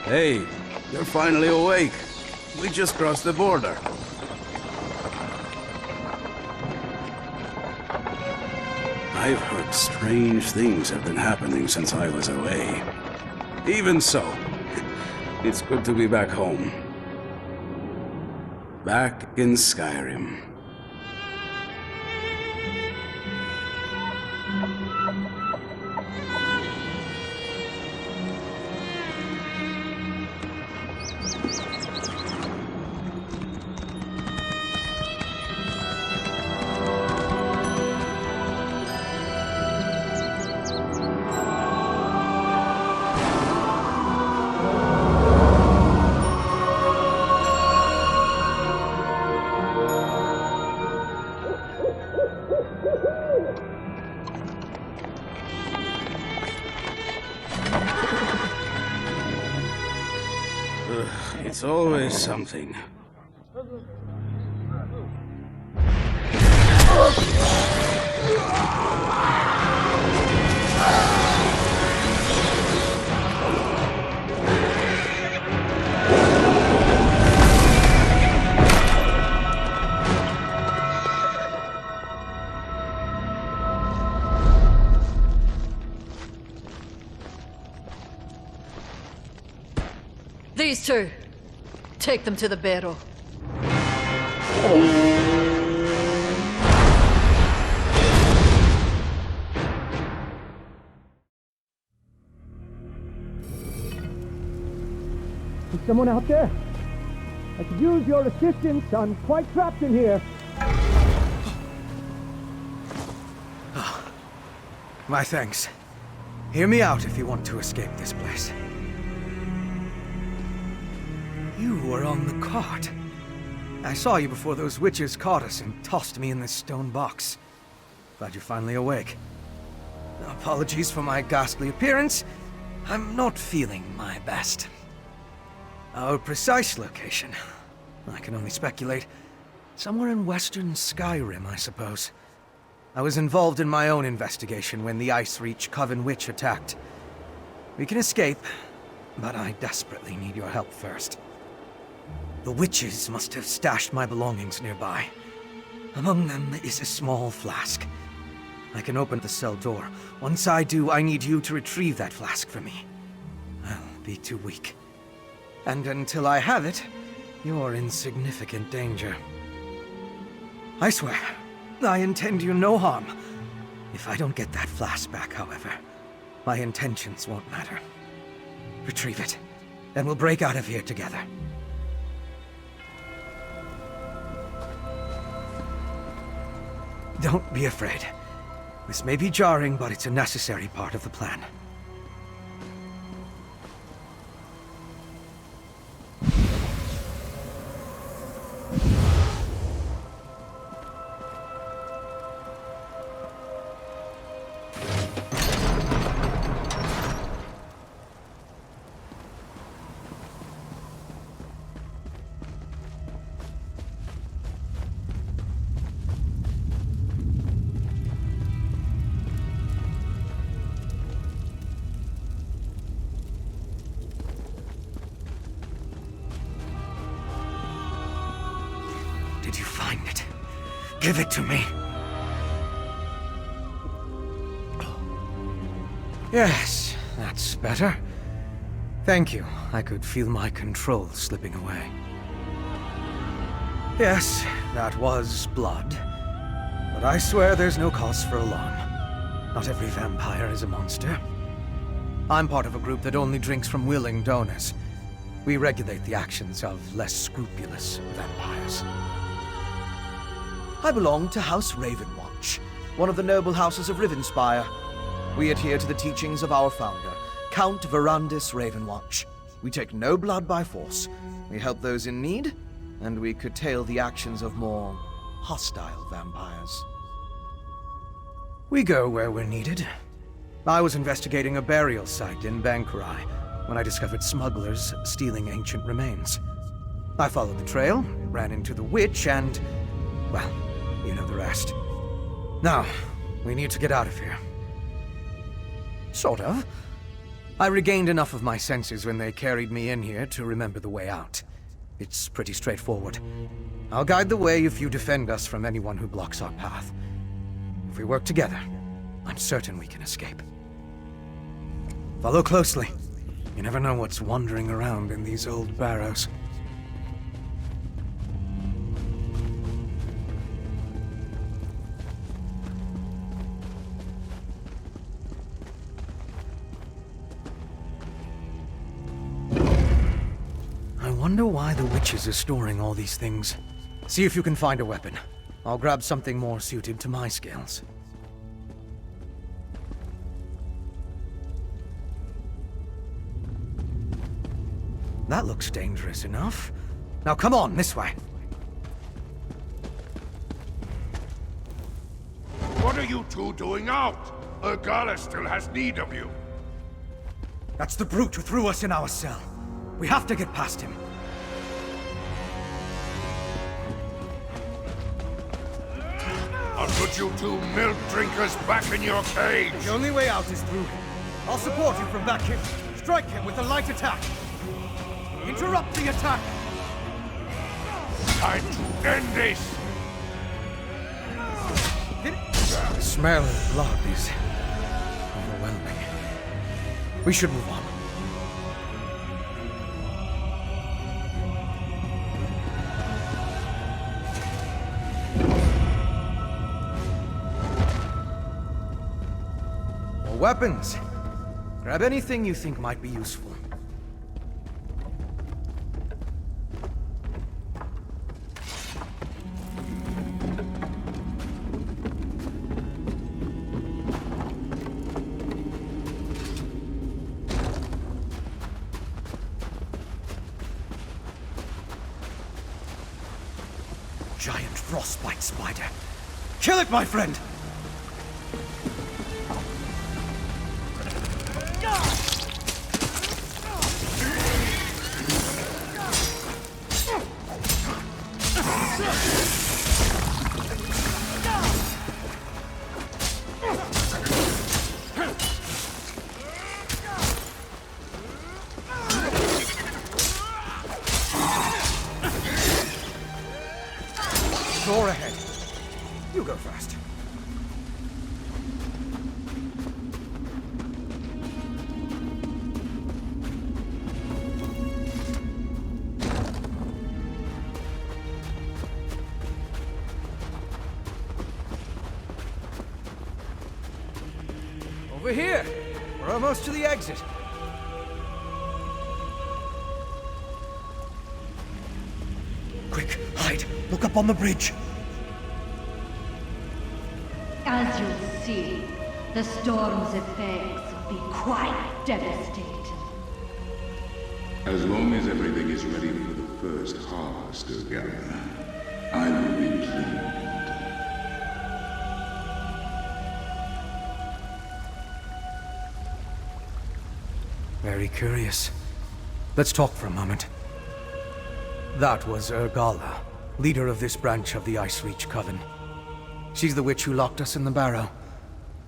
Hey, you're finally awake. We just crossed the border. I've heard strange things have been happening since I was away. Even so, it's good to be back home. Back in Skyrim. It's always something. These two. Take them to the barrow. Is someone out there? I could use your assistance. I'm quite trapped in here. My thanks. Hear me out if you want to escape this place. You were on the cart. I saw you before those witches caught us and tossed me in this stone box. Glad you're finally awake. Apologies for my ghastly appearance. I'm not feeling my best. Our precise location, I can only speculate. Somewhere in western Skyrim, I suppose. I was involved in my own investigation when the Ice Reach Coven Witch attacked. We can escape, but I desperately need your help first. The witches must have stashed my belongings nearby. Among them is a small flask. I can open the cell door. Once I do, I need you to retrieve that flask for me. I'll be too weak. And until I have it, you're in significant danger. I swear, I intend you no harm. If I don't get that flask back, however, my intentions won't matter. Retrieve it, and we'll break out of here together. Don't be afraid. This may be jarring, but it's a necessary part of the plan. Did you find it? Give it to me. Yes, that's better. Thank you. I could feel my control slipping away. Yes, that was blood. But I swear there's no cause for alarm. Not every vampire is a monster. I'm part of a group that only drinks from willing donors. We regulate the actions of less scrupulous vampires. I belong to House Ravenwatch, one of the noble houses of Rivenspire. We adhere to the teachings of our founder, Count Verandis Ravenwatch. We take no blood by force. We help those in need, and we curtail the actions of more hostile vampires. We go where we're needed. I was investigating a burial site in Bankurai when I discovered smugglers stealing ancient remains. I followed the trail, ran into the witch, and, well, you know the rest. Now, we need to get out of here. Sort of. I regained enough of my senses when they carried me in here to remember the way out. It's pretty straightforward. I'll guide the way if you defend us from anyone who blocks our path. If we work together, I'm certain we can escape. Follow closely. You never know what's wandering around in these old barrows. I wonder why the witches are storing all these things. See if you can find a weapon. I'll grab something more suited to my skills. That looks dangerous enough. Now come on, this way. What are you two doing out? Ergala still has need of you. That's the brute who threw us in our cell. We have to get past him. I'll put you two milk drinkers back in your cage. The only way out is through him. I'll support you from back here. Strike him with a light attack. Interrupt the attack! Time to end this! The smell of blood is overwhelming. We should move on. More weapons. Grab anything you think might be useful. Giant frostbite spider. Kill it, my friend! Door ahead. You go first. Over here. We're almost to the exit. Quick, hide. Look up on the bridge. As you'll see, the storm's effects will be quite devastating. As long as everything is ready for the first harvest, Ergala, I will be pleased. Very curious. Let's talk for a moment. That was Ergala, leader of this branch of the Ice Reach Coven. She's the witch who locked us in the barrow.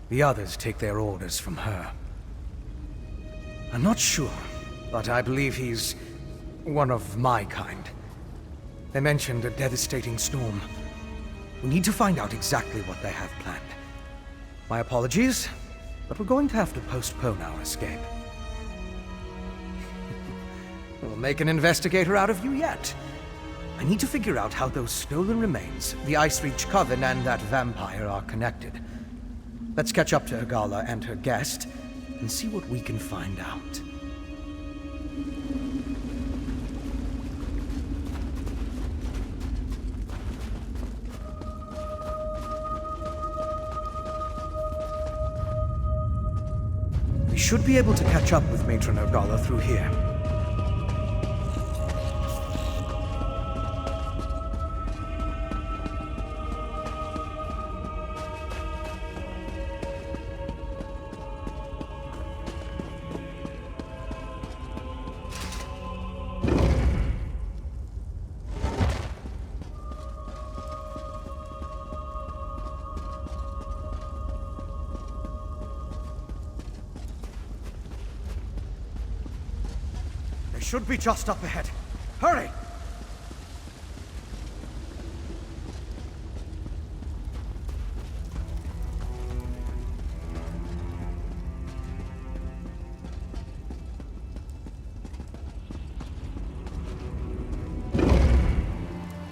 The others take their orders from her. I'm not sure, but I believe he's one of my kind. They mentioned a devastating storm. We need to find out exactly what they have planned. My apologies, but we're going to have to postpone our escape. We'll make an investigator out of you yet. I need to figure out how those stolen remains, the Ice Reach Coven, and that vampire are connected. Let's catch up to Ergala and her guest, and see what we can find out. We should be able to catch up with Matron Ergala through here. should be just up ahead. Hurry!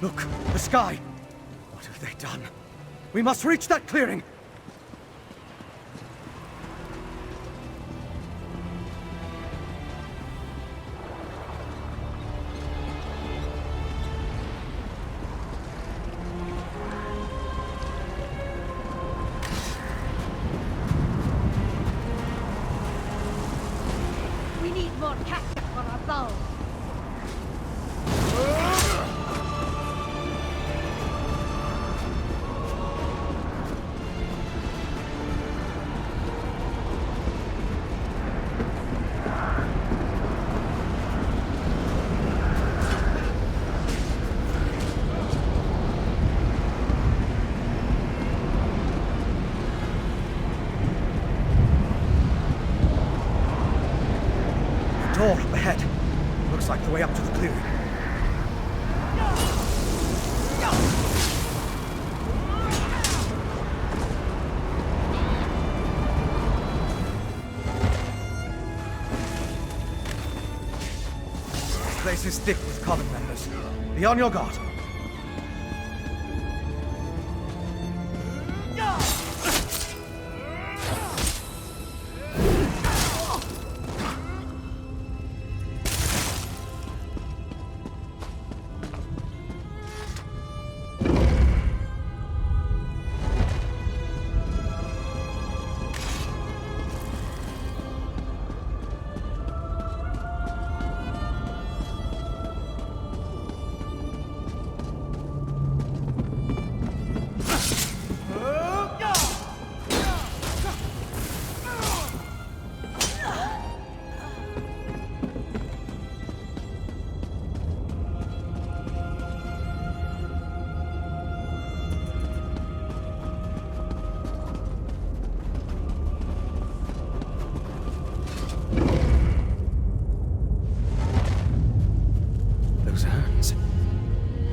Look, the sky! What have they done? We must reach that clearing! We need more cactus for our bow. Door up ahead. Looks like the way up to the clearing. This place is thick with Coven members. Be on your guard.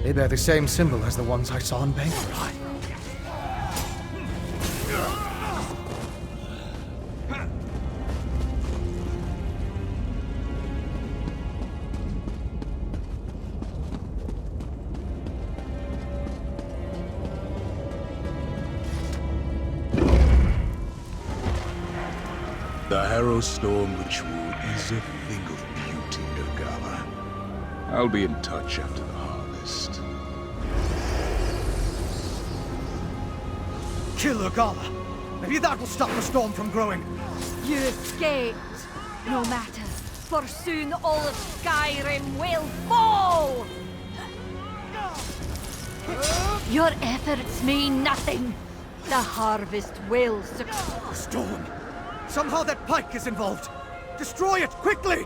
They bear the same symbol as the ones I saw in Banquerai. The Harrow Storm ritual is a thing of beauty, Nogala. I'll be in touch after the harvest. Kill Urgala! Maybe that will stop the storm from growing. You escaped. No matter, for soon all of Skyrim will fall! Your efforts mean nothing. The harvest will succeed. The storm! Somehow that pike is involved! Destroy it, quickly!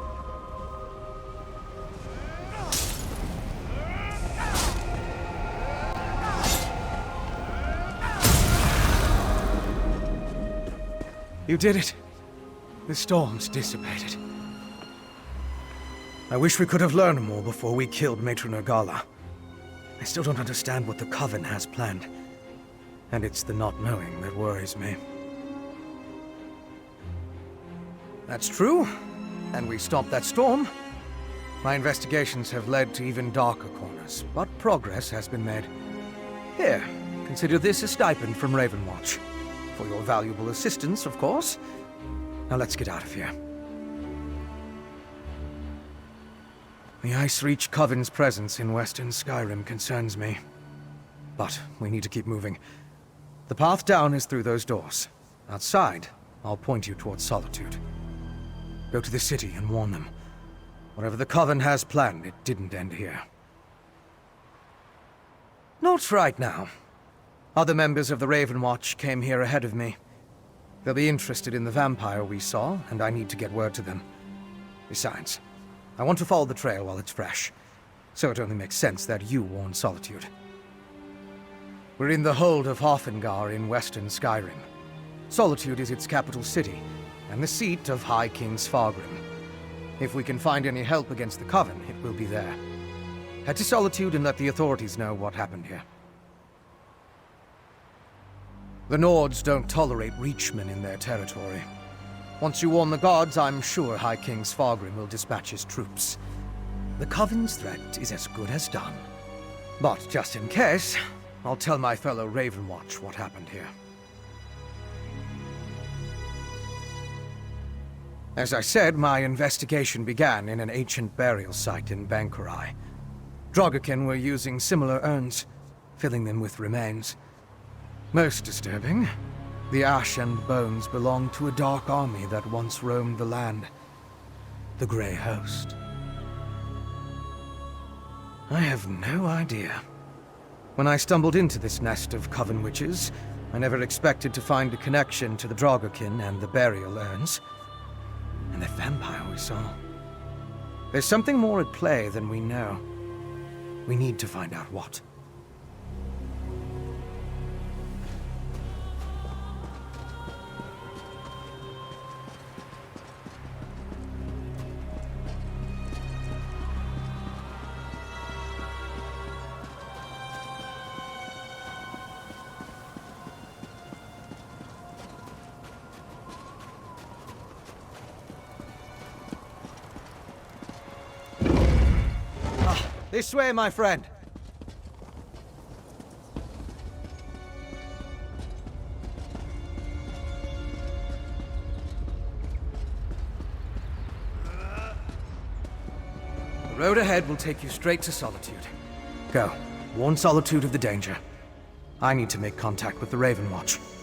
You did it. The storm's dissipated. I wish we could have learned more before we killed Matron Urgala. I still don't understand what the Coven has planned. And it's the not knowing that worries me. That's true. And we stopped that storm. My investigations have led to even darker corners, but progress has been made. Here, consider this a stipend from Ravenwatch. For your valuable assistance, of course. Now let's get out of here. The Ice Reach Coven's presence in Western Skyrim concerns me. But we need to keep moving. The path down is through those doors. Outside, I'll point you towards Solitude. Go to the city and warn them. Whatever the Coven has planned, it didn't end here. Not right now. Other members of the Raven Watch came here ahead of me. They'll be interested in the vampire we saw, and I need to get word to them. Besides, I want to follow the trail while it's fresh, so it only makes sense that you warn Solitude. We're in the hold of Hofengar in western Skyrim. Solitude is its capital city, and the seat of High King Svargrim. If we can find any help against the Coven, it will be there. Head to Solitude and let the authorities know what happened here. The Nords don't tolerate Reachmen in their territory. Once you warn the gods, I'm sure High King Svargrim will dispatch his troops. The Coven's threat is as good as done. But just in case, I'll tell my fellow Ravenwatch what happened here. As I said, my investigation began in an ancient burial site in Bankurai. Drogokin were using similar urns, filling them with remains. Most disturbing, the ash and bones belonged to a dark army that once roamed the land. The Grey Host. I have no idea. When I stumbled into this nest of Coven witches, I never expected to find a connection to the Drogokin and the burial urns. And the vampire we saw. There's something more at play than we know. We need to find out what. This way, my friend. The road ahead will take you straight to Solitude. Go. Warn Solitude of the danger. I need to make contact with the Ravenwatch.